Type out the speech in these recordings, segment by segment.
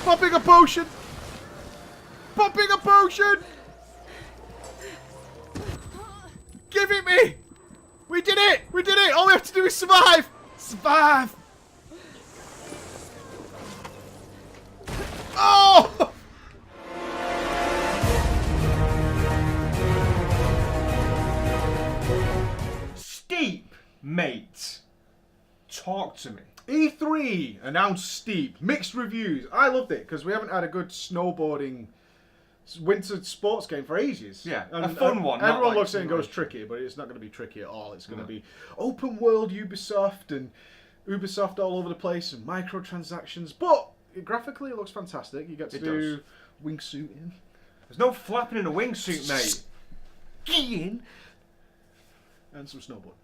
Popping a potion! Popping a potion! Give it me! We did it! We did it! All we have to do is survive! Survive! Oh! Steep, mate. Talk to me. E3 announced Steep. Mixed reviews. I loved it because we haven't had a good snowboarding winter sports game for ages. Yeah, a fun one. Everyone looks at it and goes tricky, but it's not going to be tricky at all. It's going to be open world Ubisoft and Ubisoft all over the place and microtransactions. But graphically, it looks fantastic. You get to do wingsuiting. There's no flapping in a wingsuit, mate. Skiing. And some snowboard.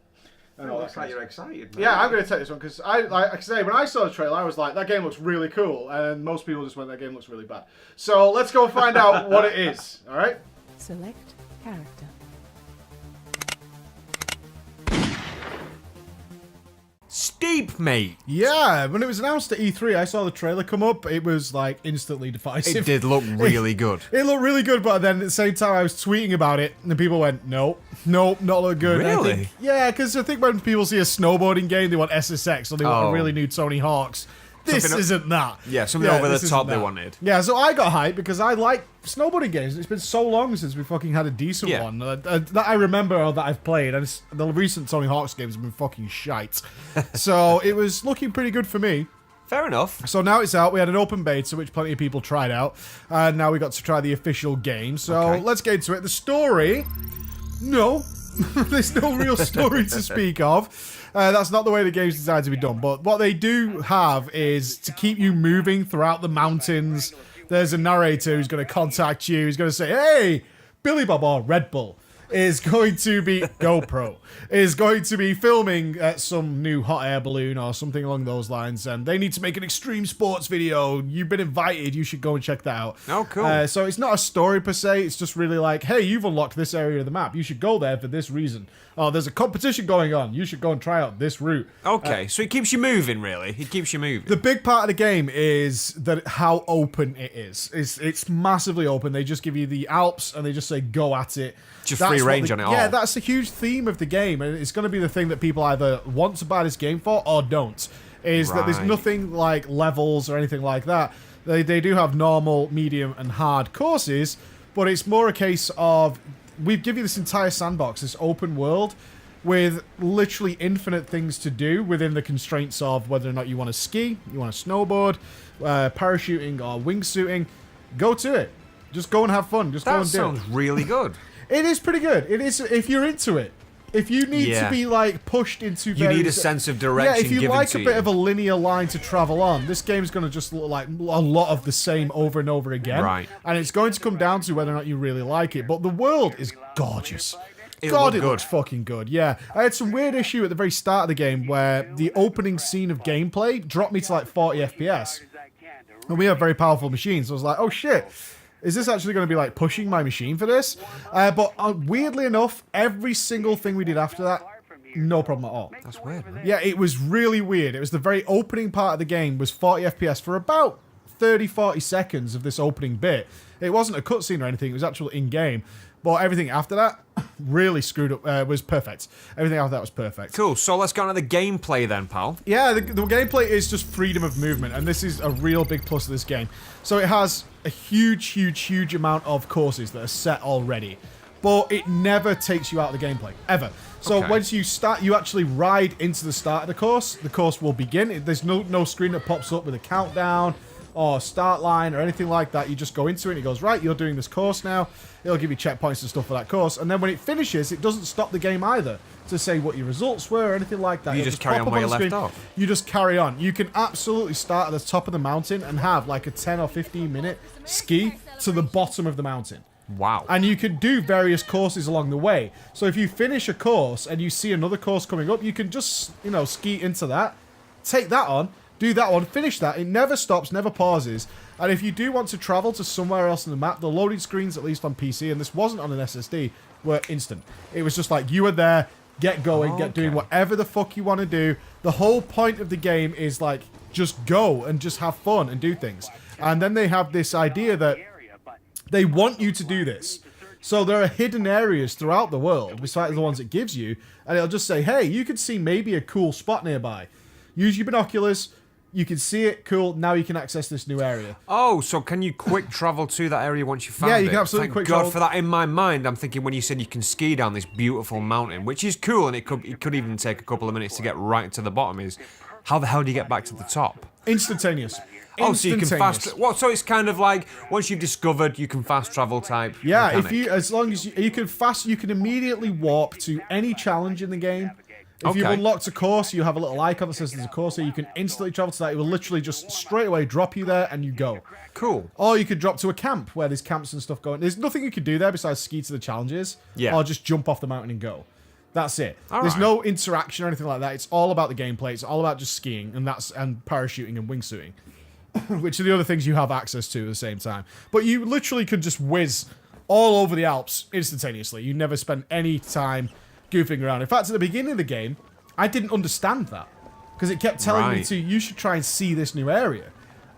And all that. You're excited, man. Yeah, I'm going to take this one because like I say, when I saw the trailer, I was like, that game looks really cool. And most people just went, that game looks really bad. So let's go find out what it is. All right? Select character. Steep, mate. Yeah, when it was announced at E3, I saw the trailer come up. It was like instantly divisive. It did look really good. It looked really good, but then at the same time, I was tweeting about it, and the people went, nope, not look good. Really? Yeah, because I think when people see a snowboarding game, they want SSX, or they want a really new Tony Hawk's. This isn't that. Yeah, something over the top they wanted. Yeah, so I got hyped because I like snowboarding games. It's been so long since we fucking had a decent one that I remember or that I've played. And the recent Tony Hawk's games have been fucking shite. So it was looking pretty good for me. Fair enough. So now it's out. We had an open beta, which plenty of people tried out. And now we got to try the official game. So let's get into it. The story... No. There's no real story to speak of. That's not the way the game's designed to be done. But what they do have is to keep you moving throughout the mountains. There's a narrator who's going to contact you. He's going to say, hey, Billy Bob or Red Bull is going to be GoPro is going to be filming some new hot air balloon or something along those lines, and they need to make an extreme sports video. You've been invited. You should go and check that out. Oh, cool. So it's not a story per se. It's just really like, hey, you've unlocked this area of the map. You should go there for this reason. Oh, there's a competition going on. You should go and try out this route. Okay, so it keeps you moving, really. It keeps you moving. The big part of the game is that how open it is. It's massively open. They just give you the Alps and they just say go at it. Just free range on it all. Yeah, that's a huge theme of the game, and it's going to be the thing that people either want to buy this game for or don't. Is that there's nothing like levels or anything like that. They do have normal, medium, and hard courses, but it's more a case of we've given you this entire sandbox, this open world, with literally infinite things to do within the constraints of whether or not you want to ski, you want to snowboard, parachuting, or wingsuiting. Go to it. Just go and have fun. Just go and do it. That sounds really good. It is pretty good. It is if you're into it. If you need to be like pushed into, you need a sense of direction. Yeah, if you given like to a bit you. of a linear line to travel on, this game's going to just look like a lot of the same over and over again. Right. And it's going to come down to whether or not you really like it. But the world is gorgeous. It looks fucking good. Yeah, I had some weird issue at the very start of the game where the opening scene of gameplay dropped me to like 40 FPS, and we have very powerful machines. So I was like, oh shit. Is this actually going to be like pushing my machine for this? But weirdly enough, every single thing we did after that, no problem at all. That's weird, man. Yeah, it was really weird. It was the very opening part of the game was 40 FPS for about 30, 40 seconds of this opening bit. It wasn't a cutscene or anything. It was actually in-game. But everything after that really screwed up. Was perfect. Everything after that was perfect. Cool. So let's go on to the gameplay then, pal. Yeah, the gameplay is just freedom of movement, and this is a real big plus of this game. So it has a huge amount of courses that are set already, but it never takes you out of the gameplay, ever. So once you start, you actually ride into the start of the course will begin. There's no screen that pops up with a countdown or start line or anything like that. You just go into it and it goes, right, you're doing this course now. It'll give you checkpoints and stuff for that course. And then when it finishes, it doesn't stop the game either to say what your results were or anything like that. You just carry on where you left off. You just carry on. You can absolutely start at the top of the mountain and have like a 10 or 15 minute ski to the bottom of the mountain. Wow. And you can do various courses along the way. So if you finish a course and you see another course coming up, you can just, ski into that, take that on, do that one, finish that. It never stops, never pauses. And if you do want to travel to somewhere else on the map, the loading screens, at least on PC, and this wasn't on an SSD, were instant. It was just like, you were there, get going, get doing whatever the fuck you want to do. The whole point of the game is like, just go and just have fun and do things. And then they have this idea that they want you to do this. So there are hidden areas throughout the world, besides the ones it gives you, and it'll just say, hey, you could see maybe a cool spot nearby. Use your binoculars, you can see it, cool, now you can access this new area. Oh, so can you quick travel to that area once you found it? Yeah, you can absolutely Thank quick God travel. for that. In my mind, I'm thinking when you said you can ski down this beautiful mountain, which is cool, and it could even take a couple of minutes to get right to the bottom, is how the hell do you get back to the top? Instantaneous. Oh, so you can Instantaneous. fast... What? So it's kind of like, once you've discovered, you can fast travel type Yeah, mechanic. as long as you can immediately warp to any challenge in the game. If you've Okay. unlocked a course, you have a little icon that says there's a course here. You can instantly travel to that. It will literally just straight away drop you there and you go. Cool. Or you could drop to a camp where there's camps and stuff going. There's nothing you could do there besides ski to the challenges. Yeah. Or just jump off the mountain and go. That's it. All There's right. no interaction or anything like that. It's all about the gameplay. It's all about just skiing and parachuting and wingsuiting. Which are the other things you have access to at the same time. But you literally could just whiz all over the Alps instantaneously. You never spend any time goofing around. In fact, at the beginning of the game, I didn't understand that. Because it kept telling me you should try and see this new area.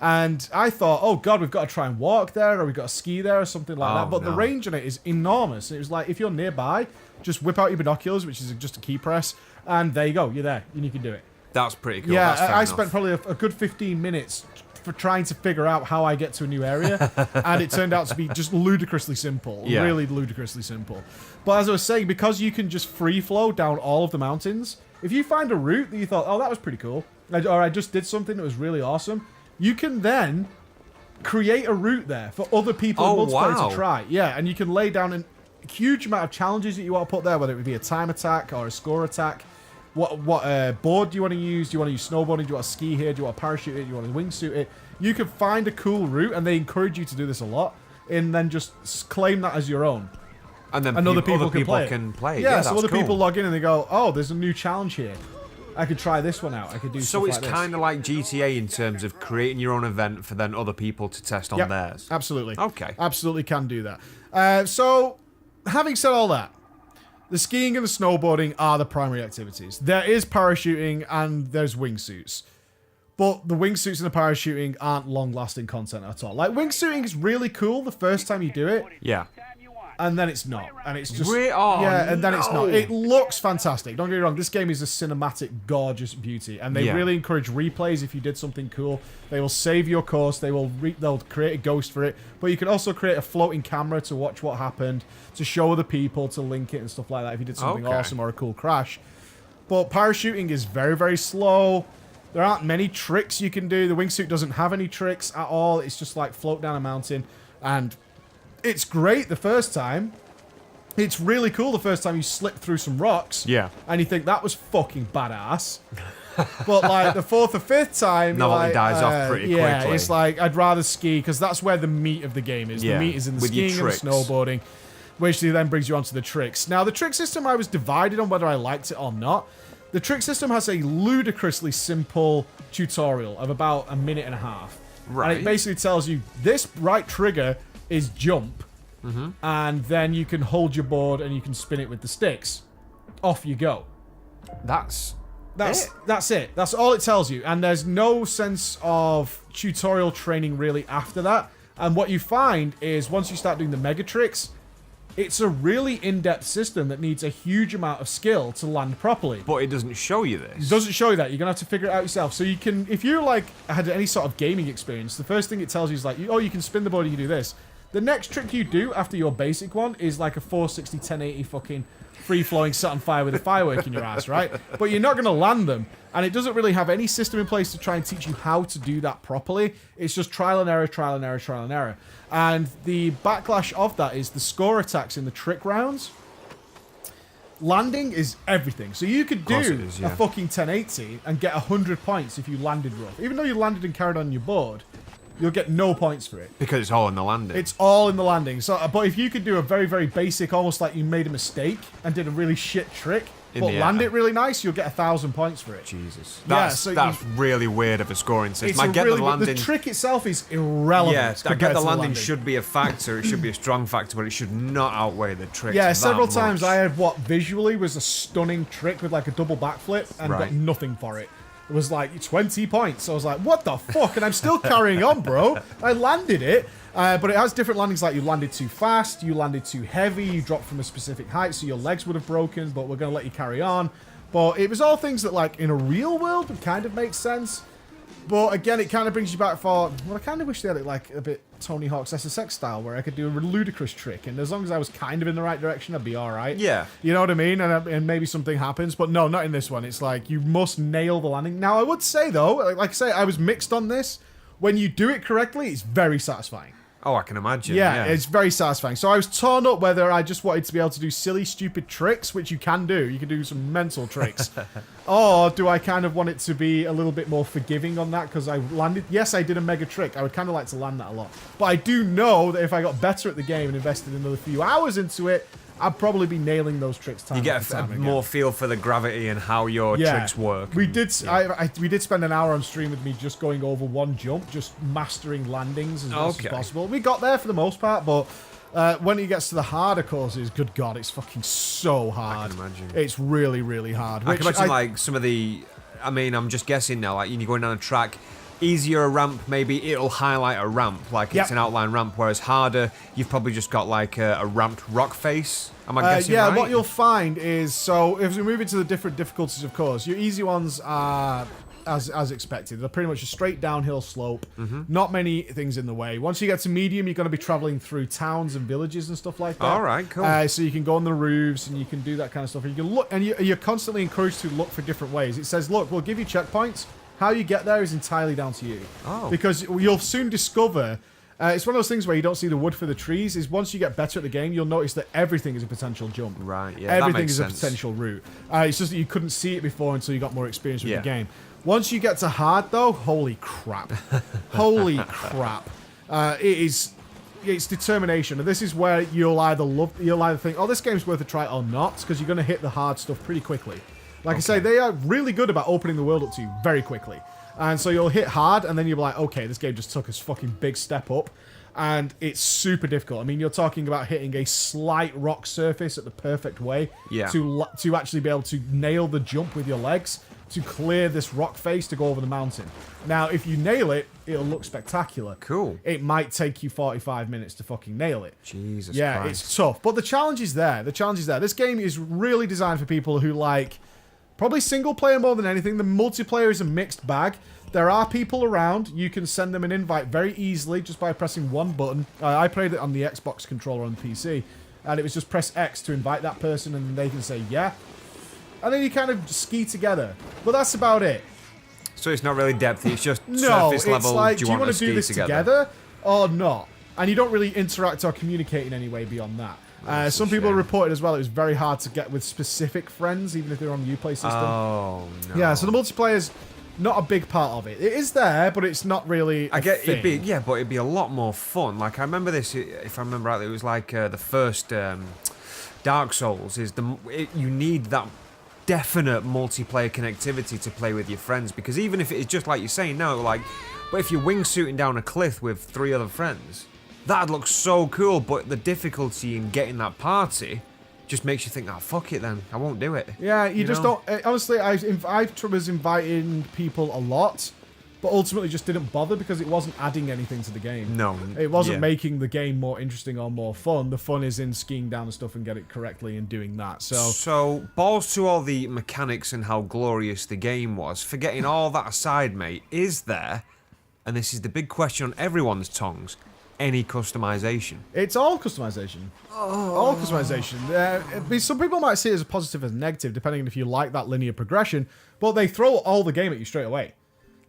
And I thought, oh god, we've got to try and walk there, or we've got to ski there, or something like that. But the range on it is enormous. It was like, if you're nearby, just whip out your binoculars, which is just a key press, and there you go, you're there, and you can do it. That's pretty cool. Yeah, That's fair I enough. spent probably a good 15 minutes for trying to figure out how I get to a new area, and it turned out to be just ludicrously simple. Yeah. Really ludicrously simple. But as I was saying, because you can just free flow down all of the mountains, if you find a route that you thought, oh, that was pretty cool, or I just did something that was really awesome, you can then create a route there for other people in multiplayer to try. Yeah, and you can lay down a huge amount of challenges that you want to put there, whether it would be a time attack or a score attack. What board do you want to use? Do you want to use snowboarding? Do you want to ski here? Do you want to parachute it? Do you want to wingsuit it? You can find a cool route, and they encourage you to do this a lot, and then just claim that as your own. And then And other people people can play. Yeah, Yeah, so that's other cool. people log in and they go, oh, there's a new challenge here. I could try this one out. I could do So stuff it's like this. kind of like GTA in terms of creating your own event for then other people to test on Yep, theirs. absolutely. Okay. Absolutely can do that. So, having said all that, the skiing and the snowboarding are the primary activities. There is parachuting and there's wingsuits. But the wingsuits and the parachuting aren't long-lasting content at all. Like, wingsuiting is really cool the first time you do it, Yeah. and then it's not. And it's just... Oh, yeah, and then it's not. no. It looks fantastic. Don't get me wrong. This game is a cinematic, gorgeous beauty. And they Yeah. really encourage replays if you did something cool. They will save your course. They'll create a ghost for it. But you can also create a floating camera to watch what happened, to show other people, to link it and stuff like that if you did something Okay. awesome or a cool crash. But parachuting is very, very slow. There aren't many tricks you can do. The wingsuit doesn't have any tricks at all. It's just like float down a mountain. And it's great the first time. It's really cool the first time you slip through some rocks. Yeah. And you think, that was fucking badass. But like the fourth or fifth time, Novelty like, dies off pretty yeah, quickly. it's like, I'd rather ski, because that's where the meat of the game is. Yeah, The meat is in the with your skiing and the tricks. snowboarding, which then brings you onto the tricks. Now, the trick system, I was divided on whether I liked it or not. The trick system has a ludicrously simple tutorial of about a minute and a half. Right. And it basically tells you, this right trigger is jump, and then you can hold your board and you can spin it with the sticks. Off you go. That's That's it. That's all it tells you. And there's no sense of tutorial training really after that. And what you find is once you start doing the mega tricks, it's a really in-depth system that needs a huge amount of skill to land properly. But it doesn't show you this. It doesn't show you that. You're going to have to figure it out yourself. So you can, if you like had any sort of gaming experience, the first thing it tells you is like, oh, you can spin the board, you can do this. The next trick you do after your basic one is like a 460, 1080 fucking free-flowing set on fire with a firework in your ass, right? But you're not going to land them. And it doesn't really have any system in place to try and teach you how to do that properly. It's just trial and error, trial and error, trial and error. And the backlash of that is the score attacks in the trick rounds. Landing is everything. So you could do it is, yeah. a fucking 1080 and get 100 points if you landed rough. Even though you landed and carried on your board, you'll get no points for it. Because it's all in the landing. It's all in the landing. So, but if you could do a very, very basic, almost like you made a mistake and did a really shit trick, In but the land air. it really nice, you'll get 1,000 points for it. Jesus. Yeah, That's, so that's really weird of a scoring system. It's I a get really, the landing. the trick itself is irrelevant. Yeah, I compared get to the landing should be a factor. It should be a strong factor, but it should not outweigh the trick. Yeah, that several much. times I had what visually was a stunning trick with like a double backflip and got Right. nothing for it. was like 20 points. So I was like, what the fuck? And I'm still carrying on, bro. I landed it. But it has different landings, like you landed too fast, you landed too heavy, you dropped from a specific height, so your legs would have broken, but we're going to let you carry on. But it was all things that, like, in a real world would kind of make sense. But again, it kind of brings you back for, well, I kind of wish they had it like a bit Tony Hawk's SSX style, where I could do a ludicrous trick, and as long as I was kind of in the right direction, I'd be all right. Yeah. You know what I mean? And maybe something happens, but no, not in this one. It's like, you must nail the landing. Now, I would say, though, like I say, I was mixed on this. When you do it correctly, it's very satisfying. Oh, I can imagine. Yeah, it's very satisfying. So I was torn up whether I just wanted to be able to do silly, stupid tricks, which you can do. You can do some mental tricks. Or do I kind of want it to be a little bit more forgiving on that because I landed... Yes, I did a mega trick. I would kind of like to land that a lot. But I do know that if I got better at the game and invested another few hours into it, I'd probably be nailing those tricks time. You get a more feel for the gravity and how your tricks work. We did. We did spend an hour on stream with me just going over one jump, just mastering landings as best as possible. We got there for the most part, but when it gets to the harder courses, good God, it's fucking so hard. I can imagine. It's really, really hard. I can imagine like some of the. I mean, I'm just guessing now. Like you're going down a track. Easier a ramp, maybe it'll highlight a ramp, like it's an outline ramp, whereas harder, you've probably just got like a ramped rock face. Am I guessing right? What you'll find is, so if we move into the different difficulties, of course, your easy ones are as expected. They're pretty much a straight downhill slope, not many things in the way. Once you get to medium, you're going to be traveling through towns and villages and stuff like that. All right, cool. So you can go on the roofs and you can do that kind of stuff. And you can look, and you're constantly encouraged to look for different ways. It says, look, we'll give you checkpoints. How you get there is entirely down to you. Oh. Because you'll soon discover... it's one of those things where you don't see the wood for the trees. Is once you get better at the game, you'll notice that everything is a potential jump. Right, yeah, everything that makes is sense. a potential route. It's just that you couldn't see it before until you got more experience with the game. Once you get to hard, though, holy crap. Holy crap. It's determination. And this is where you'll either think, oh, this game's worth a try or not, because you're going to hit the hard stuff pretty quickly. Like I say, they are really good about opening the world up to you very quickly. And so you'll hit hard, and then you'll be like, okay, this game just took a fucking big step up. And it's super difficult. I mean, you're talking about hitting a slight rock surface at the perfect way to actually be able to nail the jump with your legs to clear this rock face to go over the mountain. Now, if you nail it, it'll look spectacular. Cool. It might take you 45 minutes to fucking nail it. Jesus Christ. Yeah, it's tough. But the challenge is there. The challenge is there. This game is really designed for people who like... Probably single player more than anything. The multiplayer is a mixed bag. There are people around. You can send them an invite very easily just by pressing one button. I played it on the Xbox controller on the PC. And it was just press X to invite that person and they can say yeah. And then you kind of ski together. But that's about it. So it's not really depthy. It's just No, surface level. It's like, do you want to do this together or not? And you don't really interact or communicate in any way beyond that. Some people reported as well it was very hard to get with specific friends, even if they're on the Uplay system. Oh, no. Yeah, so the multiplayer's not a big part of it. It is there, but it's not really I get thing. but it'd be a lot more fun. Like I remember this, if I remember rightly, it was like the first Dark Souls. You need that definite multiplayer connectivity to play with your friends, because even if it's just like you're saying now, like, but if you're wingsuiting down a cliff with 3 other friends. That'd look so cool, but the difficulty in getting that party just makes you think, oh, fuck it then. I won't do it. Yeah, you just don't... Honestly, I was inviting people a lot, but ultimately just didn't bother because it wasn't adding anything to the game. No. It wasn't making the game more interesting or more fun. The fun is in skiing down the stuff and get it correctly and doing that. So balls to all the mechanics and how glorious the game was. Forgetting all that aside, mate, is there, and this is the big question on everyone's tongues, any customization? It's all customization. All customization. Some people might see it as a positive or negative, depending on if you like that linear progression, but they throw all the game at you straight away.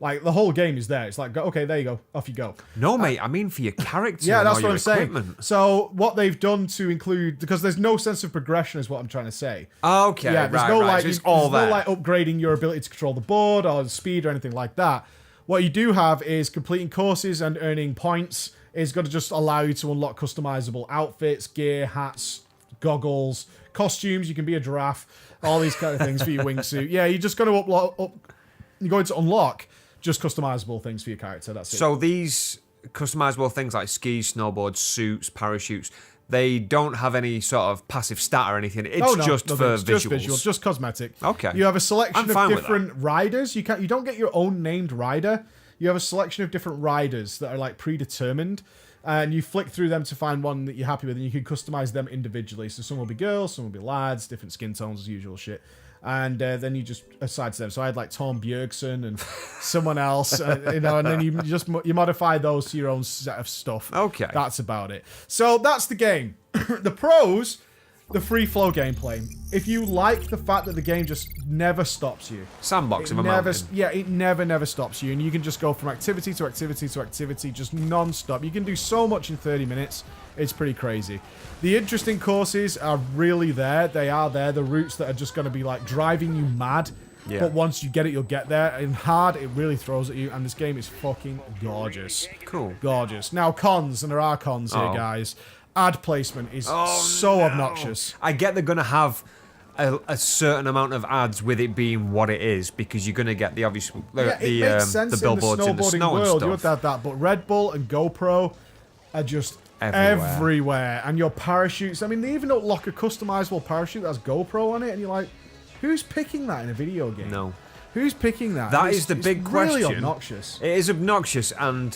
Like, the whole game is there. It's like, okay, there you go. Off you go. No, mate, I mean for your character yeah, and that's all what your I'm equipment. saying. So, what they've done to include... Because there's no sense of progression is what I'm trying to say. Okay, yeah, there's no, right. Like, So it's all there's there. no, like, upgrading your ability to control the board or the speed or anything like that. What you do have is completing courses and earning points is going to just allow you to unlock customizable outfits, gear, hats, goggles, costumes. You can be a giraffe, all these kind of things for your wingsuit. Yeah, you're just going to you're going to unlock just customizable things for your character. That's it. So these customizable things like skis, snowboards, suits, parachutes, They don't have any sort of passive stat or anything. It's just for it's visuals. just visual, just cosmetic. Okay. You have a selection I'm of fine with different riders. You don't get your own named rider. You have a selection of different riders that are like predetermined, and you flick through them to find one that you're happy with, and you can customize them individually. So some will be girls, some will be lads, different skin tones as usual shit. And then you just assign to them. So I had like Tom Bjergsen and someone else, and then you modify those to your own set of stuff. Okay. That's about it. So that's the game. The pros, the free flow gameplay. If you like the fact that the game just never stops you. Sandbox of a mountain. Yeah, it never stops you. And you can just go from activity to activity to activity, just non-stop. You can do so much in 30 minutes. It's pretty crazy. The interesting courses are really there. They are there. The routes that are just going to be like driving you mad. Yeah. But once you get it, you'll get there. In hard, it really throws at you. And this game is fucking gorgeous. Cool. Gorgeous. Now, cons, and there are cons here, guys. Ad placement is so obnoxious. I get they're going to have a certain amount of ads with it being what it is, because you're going to get the obvious It makes sense the billboards in in the the snowboarding snow world. You and would stuff. have that, but Red Bull and GoPro are just everywhere. And your parachutes, I mean, they even unlock a customizable parachute that has GoPro on it, and you're like, who's picking that in a video game? No. Who's picking that? That is the big question. Really obnoxious. It is obnoxious, and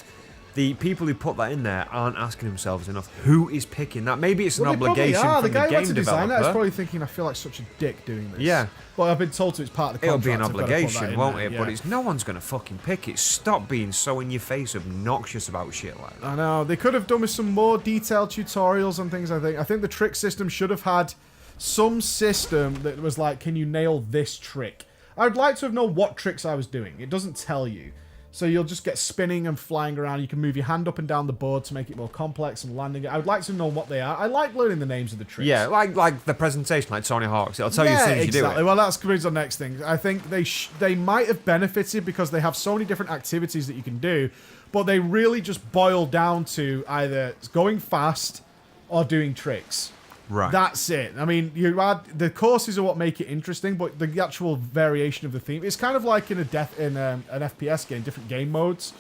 the people who put that in there aren't asking themselves enough, who is picking that? Maybe it's an obligation from the the guy who game went to design that is developer. probably thinking, I feel like such a dick doing this. Yeah. But I've been told to, it's part of the It'll contract. be an I've gotta put that obligation, in won't there, it? yeah. But it's no one's going to fucking pick it. Stop being so in your face obnoxious about shit like that. I know. They could have done with some more detailed tutorials and things, I think. I think the trick system should have had some system that was like, can you nail this trick? I'd like to have known what tricks I was doing. It doesn't tell you. So you'll just get spinning and flying around. You can move your hand up and down the board to make it more complex and landing it. I would like to know what they are. I like learning the names of the tricks. Yeah, like the presentation, like Tony Hawk's. It'll tell you as soon as you do it. Well, that's brings on the next thing. I think they might have benefited because they have so many different activities that you can do, but they really just boil down to either going fast or doing tricks. Right. That's it. I mean, the courses are what make it interesting, but the actual variation of the theme, it's kind of like in an FPS game, different game modes.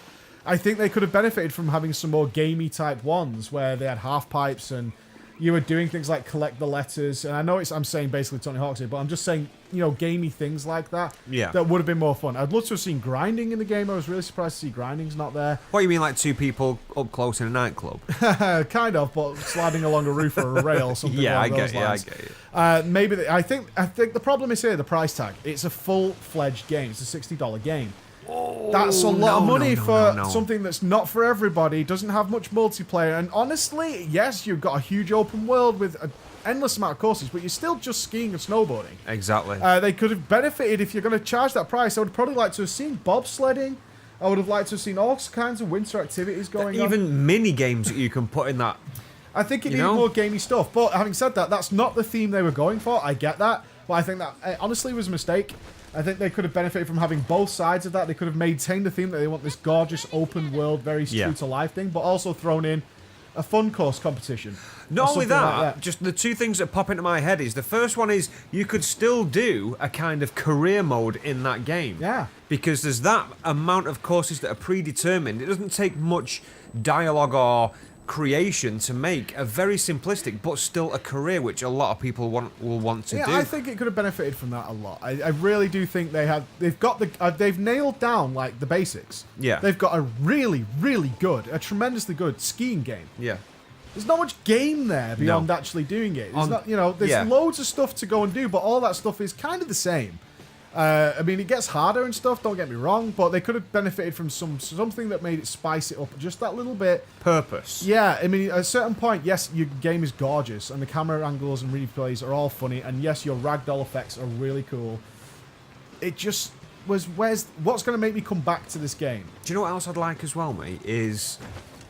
I think they could have benefited from having some more gamey type ones where they had half pipes and you were doing things like collect the letters. And I know I'm saying basically Tony Hawk's here, but I'm just saying, gamey things like that. Yeah. That would have been more fun. I'd love to have seen grinding in the game. I was really surprised to see grinding's not there. What do you mean, like two people up close in a nightclub? Kind of, but sliding along a roof or a rail or something. Yeah, along I those get you. lines. I get you. I think the problem is here the price tag. It's a full-fledged game. It's a $60 game. That's a lot of money for something that's not for everybody. Doesn't have much multiplayer, and honestly, yes, you've got a huge open world with an endless amount of courses, but you're still just skiing and snowboarding. Exactly. They could have benefited if you're going to charge that price. I would probably like to have seen bobsledding. I would have liked to have seen all kinds of winter activities going on. Even mini games that you can put in that. I think it needed more gamey stuff. But having said that, that's not the theme they were going for. I get that. But I think that honestly was a mistake. I think they could have benefited from having both sides of that. They could have maintained the theme that they want this gorgeous open world, very true to life thing, but also thrown in a fun course competition. Not only that, like just the two things that pop into my head is the first one is you could still do a kind of career mode in that game. Yeah. Because there's that amount of courses that are predetermined. It doesn't take much dialogue or creation to make a very simplistic but still a career which a lot of people will want to do. I think it could have benefited from that a lot. I really do think they've nailed down like the basics. Yeah. They've got a really, really good, a tremendously good skiing game. Yeah. There's not much game there beyond actually doing it. There's loads of stuff to go and do, but all that stuff is kind of the same. I mean, it gets harder and stuff, don't get me wrong, but they could have benefited from something that made it spice it up just that little bit. Purpose. Yeah, I mean, at a certain point, yes, your game is gorgeous, and the camera angles and replays are all funny, and yes, your ragdoll effects are really cool. It just was, what's going to make me come back to this game? Do you know what else I'd like as well, mate? Is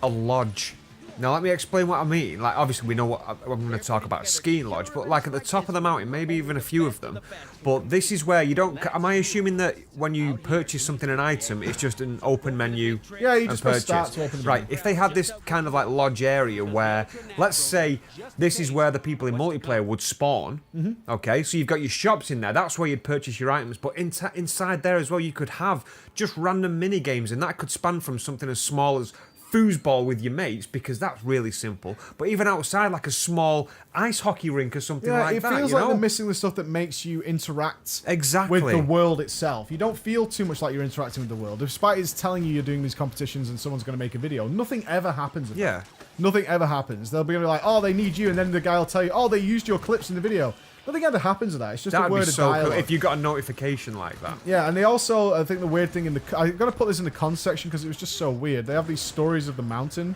a lodge. Now, let me explain what I mean. Like, obviously, we know what I'm going to talk about, a skiing lodge, but like at the top of the mountain, maybe even a few of them. But this is where you don't... Am I assuming that when you purchase something, an item, it's just an open menu? Yeah, you just press start to open the Right, menu. if they had this kind of like lodge area where, let's say, this is where the people in multiplayer would spawn, okay? So you've got your shops in there, that's where you'd purchase your items, but inside there as well, you could have just random mini games, and that could span from something as small as foosball with your mates because that's really simple. But even outside, like a small ice hockey rink or something like that, it feels you like know? they're missing the stuff that makes you interact Exactly. with the world itself. You don't feel too much like you're interacting with the world. Despite it's telling you you're doing these competitions and someone's going to make a video, nothing ever happens. Yeah. Nothing ever happens. They'll be like, oh, they need you, and then the guy will tell you, oh, they used your clips in the video. Nothing ever happens with that. It's just a word of dialogue. Cool if you got a notification like that. Yeah, and they also, I think the weird thing in the... I'm going to put this in the cons section because it was just so weird. They have these stories of the mountain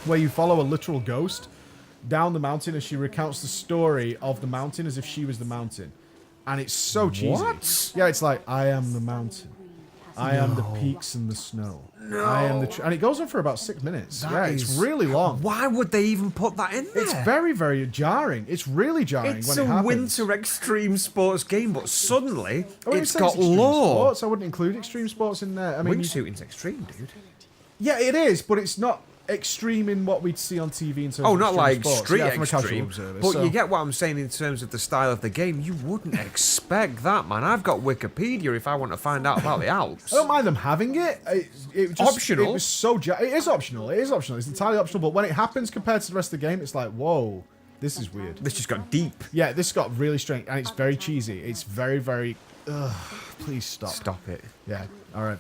where you follow a literal ghost down the mountain and she recounts the story of the mountain as if she was the mountain. And it's so cheesy. What? Yeah, it's like, I am the mountain. I am the peaks and the snow. No. I am the... And it goes on for about 6 minutes. It's really long. Why would they even put that in there? It's very, very jarring. It's really jarring It's when it happens. winter extreme sports game, but suddenly I wouldn't it's say got extreme lore. Sports. I wouldn't include extreme sports in there. I mean, Wingsuiting's extreme, dude. yeah, it is, but it's not extreme in what we'd see on TV in terms Oh, of not extreme like sports. street Yeah, from a casual extreme. observer, But so- you get what I'm saying in terms of the style of the game. You wouldn't expect that, man. I've got Wikipedia if I want to find out about the Alps. I don't mind them having it. It just, Optional? It was so... It is optional. It is optional. It's entirely optional. But when it happens compared to the rest of the game, it's like, whoa, this is weird. This just got deep. Yeah, this got really strange. And it's very cheesy. It's very, very... Ugh, please stop. Stop it. Yeah, all right.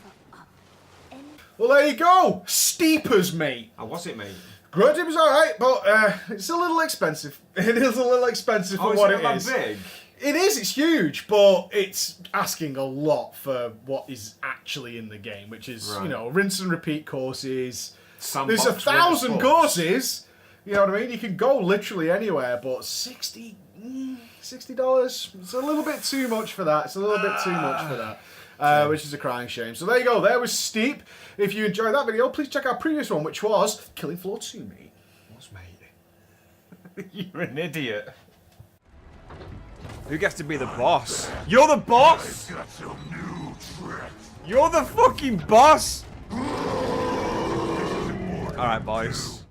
Well, there you go. Steepers, mate. How was it, mate? Good, it was all right, but it's a little expensive. It is a little expensive for what it is. Big? It is, it's huge, but it's asking a lot for what is actually in the game, which is, you know, rinse and repeat courses. Sandbox There's 1,000 with courses. You know what I mean? You can go literally anywhere, but $60, it's a little bit too much for that. It's a little bit too much for that. Which is a crying shame. So there you go. There was Steep. If you enjoyed that video, please check our previous one, which was Killing Floor 2, mate. What's mate? You're an idiot. Who gets to be the boss? You're the boss! You're the fucking boss! Alright, boys.